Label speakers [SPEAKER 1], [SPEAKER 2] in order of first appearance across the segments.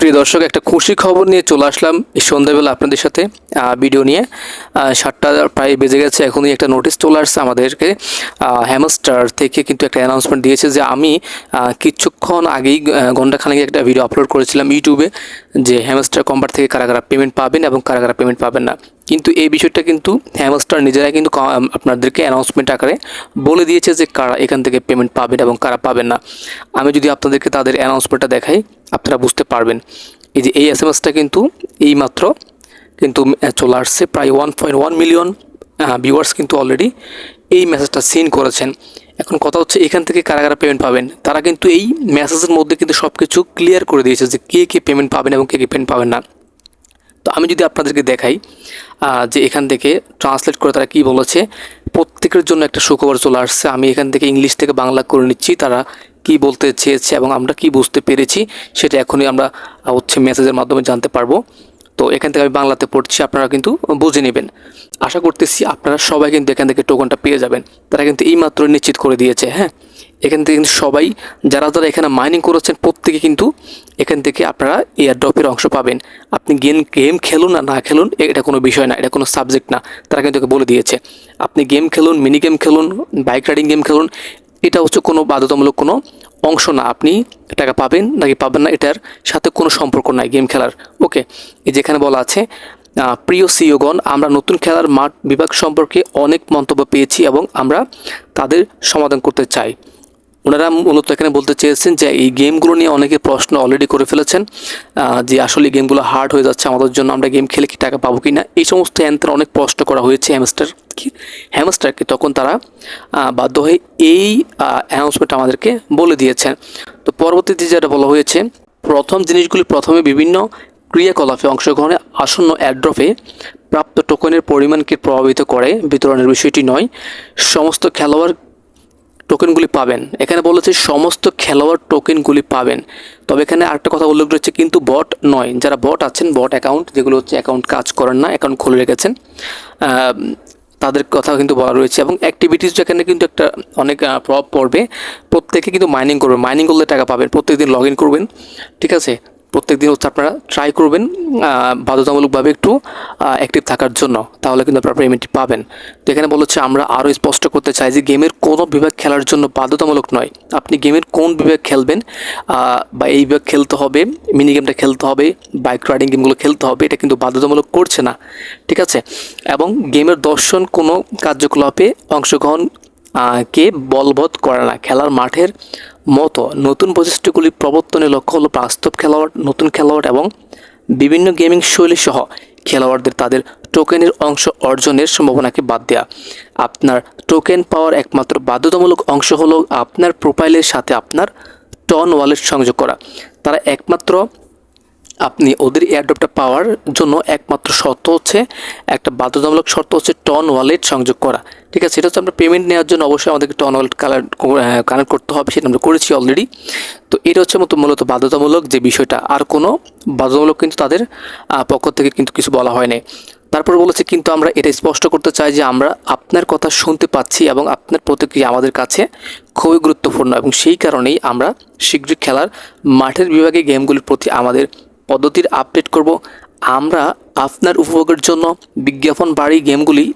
[SPEAKER 1] প্রিয় দর্শক, একটা খুশি খবর নিয়ে চলে আসলাম এই সন্ধ্যাবেলা আপনাদের সাথে ভিডিও নিয়ে। 7টা প্রায় বেজে গেছে, এখনই একটা নোটিশ চলে আসছে আমাদেরকে। হ্যামস্টার থেকে কিন্তু একটা অ্যানাউন্সমেন্ট দিয়েছে যে আমি কিছুক্ষণ আগেই ঘণ্টাখানেক একটা ভিডিও আপলোড করেছিলাম ইউটিউবে, যে হ্যামস্টার কম্বার থেকে কারা কারা পেমেন্ট পাবেন এবং কারা কারা পেমেন্ট পাবেন না। কিন্তু এই বিষয়টা কিন্তু হ্যামস্টার নিজেরাই কিন্তু আপনাদেরকে অ্যানাউন্সমেন্ট আকারে বলে দিয়েছে যে কারা এখান থেকে পেমেন্ট পাবেন এবং কারা পাবেন না। আমি যদি আপনাদেরকে তাদের অ্যানাউন্সমেন্টটা দেখাই, আপনারা বুঝতে পারবেন। এই যে এই এসএমএসটা কিন্তু এইমাত্র কিন্তু চলে আসছে, প্রায় 1.1 মিলিয়ন ভিউয়ার্স কিন্তু অলরেডি এই মেসেজটা সিন করেছেন। এখন কথা হচ্ছে এখান থেকে কারা কারা পেমেন্ট পাবেন, তারা কিন্তু এই মেসেজের মধ্যে কিন্তু সব কিছু ক্লিয়ার করে দিয়েছে যে কে কে পেমেন্ট পাবেন এবং কে কে পেমেন্ট পাবেন না। তো আমি যদি আপনাদেরকে দেখাই যে এখান থেকে ট্রান্সলেট করে তারা কি বলেছে, প্রত্যেকের জন্য একটা সুখবর চলে আসছে। আমি এখান থেকে ইংলিশ থেকে বাংলা করে নিচ্ছি, তারা কি বলতে চেয়েছে এবং আমরা কি বুঝতে পেরেছি সেটা এখনই আমরা মেসেজের মাধ্যমে জানতে পারবো। তো এখান থেকে আমি বাংলাতে পড়ছি, আপনারা কিন্তু বুঝে নেবেন। আশা করতেছি আপনারা সবাই কিন্তু এখান থেকে টোকনটা পেয়ে যাবেন। তারা কিন্তু এইমাত্র নিশ্চিত করে দিয়েছে। হ্যাঁ, এখান থেকে কিন্তু সবাই যারা যারা এখানে মাইনিং করেছেন প্রত্যেকে কিন্তু এখান থেকে আপনারা এয়ার ড্রপের অংশ পাবেন। আপনি গেম খেলুন আর না খেলুন, এটা কোনো বিষয় না, এটা কোনো সাবজেক্ট না। তারা কিন্তু বলে দিয়েছে আপনি গেম খেলুন, মিনি গেম খেলুন, বাইক রাইডিং গেম খেলুন, এটা কোনো বাধ্যতামূলক কোনো অংশ না। আপনি টাকা পাবেন নাকি পাবেন না এটার সাথে কোনো সম্পর্ক নাই গেম খেলার। ওকে, এই যেখানে বলা আছে, প্রিয় সিওগণ, আমরা নতুন খেলার মাঠ বিভাগ সম্পর্কে অনেক মন্তব্য পেয়েছি এবং আমরা তাদের সমাধান করতে চাই। ওনারা মূলত এখানে বলতে চেয়েছেন যে এই গেমগুলো নিয়ে অনেকে প্রশ্ন অলরেডি করে ফেলেছেন, যে আসলে গেমগুলো হার্ড হয়ে যাচ্ছে আমাদের জন্য, আমরা গেম খেলে কি টাকা পাবো কি না, এই সমস্ত অ্যান্সার অনেক প্রশ্ন করা হয়েছে হ্যামস্টারকে। তখন তারা বাধ্য হয়ে এই অ্যানাউন্সমেন্ট আমাদেরকে বলে দিয়েছেন। তো পরবর্তীতে যেটা বলা হয়েছে, প্রথম জিনিসগুলি প্রথমে বিভিন্ন ক্রিয়াকলাপে অংশগ্রহণে আসন্ন অ্যাড্রপে প্রাপ্ত টোকেনের পরিমাণকে প্রভাবিত করে, বিতরণের বিষয়টি নয়। সমস্ত খেলোয়াড় টোকেনগুলি পাবেন। এখানে বলেছে সমস্ত খেলোয়াড় টোকেনগুলি পাবেন। তবে এখানে আরেকটা কথা উল্লেখ রয়েছে, কিন্তু বট নয়। যারা বট আছেন, বট অ্যাকাউন্ট যেগুলো অ্যাকাউন্ট কাজ করেন না, অ্যাকাউন্ট খুলে রেখেছেন, তাদের কথা কিন্তু বলা রয়েছে। এবং অ্যাক্টিভিটিস যেখানে কিন্তু একটা অনেক প্রভাব পড়বে। প্রত্যেকে কিন্তু মাইনিং করবে, মাইনিং করলে টাকা পাবেন। প্রত্যেকদিন লগ ইন করবেন, ঠিক আছে? প্রত্যেকদিন আপনারা ট্রাই করবেন বাধ্যতামূলকভাবে একটু অ্যাক্টিভ থাকার জন্য, তাহলে কিন্তু আপনারা পেমেন্টটি পাবেন। তো এখানে বলেছে আমরা আরও স্পষ্ট করতে চাই যে গেমের কোনো বিভাগ খেলার জন্য বাধ্যতামূলক নয়। আপনি গেমের কোন বিভাগ খেলবেন বা এই বিভাগ খেলতে হবে, মিনি গেমটা খেলতে হবে, বাইক রাইডিং গেমগুলো খেলতে হবে, এটা কিন্তু বাধ্যতামূলক করছে না, ঠিক আছে? এবং গেমের দর্শন কোনো কার্যকলাপে অংশগ্রহণ কে বলবৎ করে না। খেলার মাঠের মতো নতুন প্রচেষ্টাগুলি প্রবর্তনের লক্ষ্য হলো বাস্তব খেলোয়াড়, নতুন খেলোয়াড় এবং বিভিন্ন গেমিং শৈলী সহ খেলোয়াড়দের তাদের টোকেনের অংশ অর্জনের সম্ভাবনাকে বাদ দেওয়া। আপনার টোকেন পাওয়ার একমাত্র বাধ্যতামূলক অংশ হলো আপনার প্রোফাইলের সাথে আপনার টন ওয়ালেট সংযোগ করা। তারা একমাত্র আপনি ওদের এয়ারড্রপটা পাওয়ার জন্য একমাত্র শর্ত হচ্ছে, একটা বাধ্যতামূলক শর্ত হচ্ছে টন ওয়ালেট সংযোগ করা, ঠিক আছে? সেটা হচ্ছে আমরা পেমেন্ট নেওয়ার জন্য অবশ্যই আমাদেরকে টন ওয়ালেট কানেক্ট করতে হবে, সেটা আমরা করেছি অলরেডি। তো এটা হচ্ছে মূলত বাধ্যতামূলক যে বিষয়টা, আর কোনো বাধ্যতামূলক কিন্তু তাদের পক্ষ থেকে কিন্তু কিছু বলা হয়নি। তারপর বলেছে, কিন্তু আমরা এটা স্পষ্ট করতে চাই যে আমরা আপনার কথা শুনতে পাচ্ছি এবং আপনার প্রতিক্রিয়া আমাদের কাছে খুবই গুরুত্বপূর্ণ, এবং সেই কারণেই আমরা শীঘ্রই খেলার মাঠের বিভাগে গেমগুলির প্রতি আমাদের পদ্ধতির আপডেট করব। আমরা আপনার উপভোগের জন্য বিজ্ঞাপন বাড়ি গেমগুলি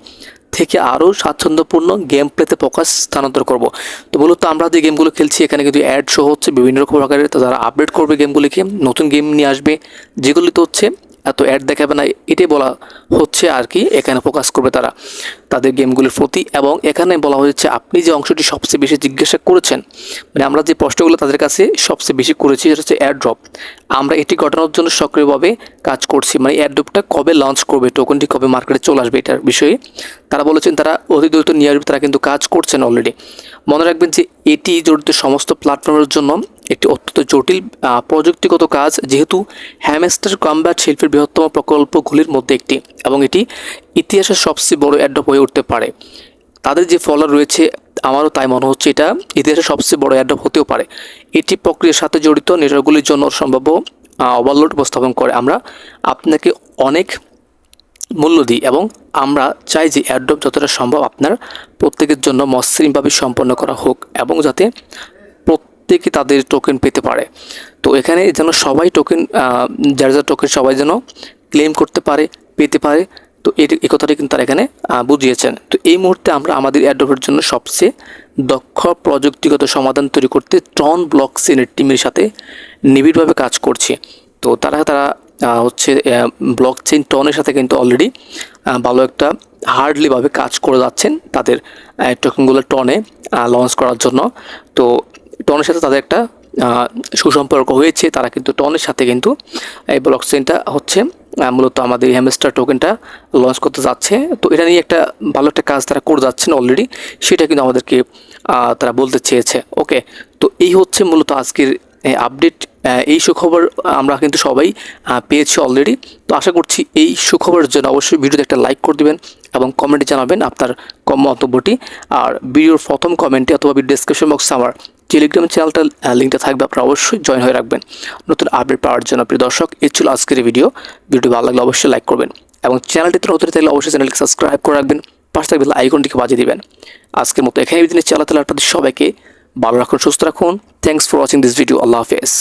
[SPEAKER 1] থেকে আরও স্বাচ্ছন্দ্যপূর্ণ গেম প্লেতে প্রকাশ স্থানান্তর করব। তো মূলত আমরা যে গেমগুলো খেলছি এখানে কিন্তু অ্যাড শো হচ্ছে বিভিন্ন রকম প্রকারের। তো যারা আপডেট করবে গেমগুলিকে, নতুন গেম নিয়ে আসবে যেগুলিতে এত অ্যাড দেখাবে না, এটাই বলা হচ্ছে আর কি। এখানে ফোকাস করবে তারা তাদের গেমগুলির প্রতি। এবং এখানে বলা হয়েছে আপনি যে অংশটি সবচেয়ে বেশি জিজ্ঞাসা করেছেন, মানে আমরা যে প্রশ্নগুলো তাদের কাছে সবচেয়ে বেশি করেছি সেটা হচ্ছে এয়ারড্রপ। আমরা এটি ঘটানোর জন্য সক্রিয়ভাবে কাজ করছি, মানে এয়ারড্রপটা কবে লঞ্চ করবে, টোকেনটি কবে মার্কেটে চলে আসবে, এটার বিষয়ে তারা বলেছেন তারা অতি দ্রুত নিয়ে আসবে। তারা কিন্তু কাজ করছেন অলরেডি। মনে রাখবেন যে এটি জড়িত সমস্ত প্ল্যাটফর্মের জন্য একটি অত্যন্ত জটিল প্রযুক্তিগত কাজ, যেহেতু হ্যামস্টার কম্ব্যাট শিল্পের বৃহত্তম প্রকল্পগুলির মধ্যে একটি, এবং এটি ইতিহাসের সবচেয়ে বড় অ্যাড্রপ হয়ে উঠতে পারে। তাদের যে ফলোয়ার রয়েছে, আমারও তাই মনে হচ্ছে এটা ইতিহাসের সবচেয়ে বড় অ্যাড্রপ হতেও পারে। এটি প্রক্রিয়ার সাথে জড়িত নেটওয়ার্কগুলির জন্য সম্ভাব্য ওভারলোড উপস্থাপন করে। আমরা আপনাকে অনেক মূল্য দিই এবং আমরা চাই যে অ্যাড্রপ যতটা সম্ভব আপনার প্রত্যেকের জন্য মসৃণভাবে সম্পন্ন করা হোক, এবং যাতে প্রত্যেকে তাদের টোকেন পেতে পারে। তো এখানে যেন সবাই টোকেন, যার যার টোকেন সবাই যেন ক্লেম করতে পারে, পেতে পারে। তো এই কথাটা কিন্তু তারা এখানে বুঝিয়েছেন। তো এই মুহূর্তে আমরা আমাদের এয়ারড্রপের জন্য সবচেয়ে দক্ষ প্রযুক্তিগত সমাধান তৈরি করতে ট্রন ব্লকচেনের টিমের সাথে নিবিড়ভাবে কাজ করছি। তো তারা হচ্ছে ব্লকচেন টনের সাথে কিন্তু অলরেডি ভালো একটা হার্ডলিভাবে কাজ করে যাচ্ছেন তাদের টোকেনগুলো টনে লঞ্চ করার জন্য। তো টনের সাথে তাদের একটা সুসম্পর্ক হয়েছে। তারা কিন্তু টনের সাথে কিন্তু এই ব্লকচেনটা হচ্ছে মূলত আমাদের হ্যামস্টার টোকেনটা লঞ্চ করতে যাচ্ছে। তো এটা নিয়ে একটা ভালো একটা কাজ তারা করে যাচ্ছেন অলরেডি, সেটা কিন্তু আমাদেরকে তারা বলতে চেয়েছে। ওকে, তো এই হচ্ছে মূলত আজকের আপডেট। এই সুখবর আমরা কিন্তু সবাই পেয়েছি অলরেডি। তো আশা করছি এই সুখবরের জন্য অবশ্যই ভিডিওতে একটা লাইক করে দেবেন এবং কমেন্টে জানাবেন আপনার মন্তব্যটি। আর ভিডিওর প্রথম কমেন্টে অথবা ভিডিও ডেসক্রিপশন বক্সে আমার টেলিগ্রাম চ্যানেলটার লিঙ্কটা থাকবে, আপনারা অবশ্যই জয়েন হয়ে রাখবেন নতুন আপডেট পাওয়ার জন্য। প্রিয় দর্শক, এই ছিল আজকের ভিডিওটি ভালো লাগলে অবশ্যই লাইক করবেন এবং চ্যানেলটিতে নতুন থাকলে অবশ্যই চ্যানেলকে সাবস্ক্রাইব করে রাখবেন, পাশে থাকবে আইকনটিকে বাজিয়ে দিবেন। আজকের মতো এখানে বিদায় নিচ্ছি। আল্লাহ তাআলা আপনাদের সবাইকে ভালো রাখুন, সুস্থ রাখুন। Thanks for watching this video. আল্লাহ হাফেজ।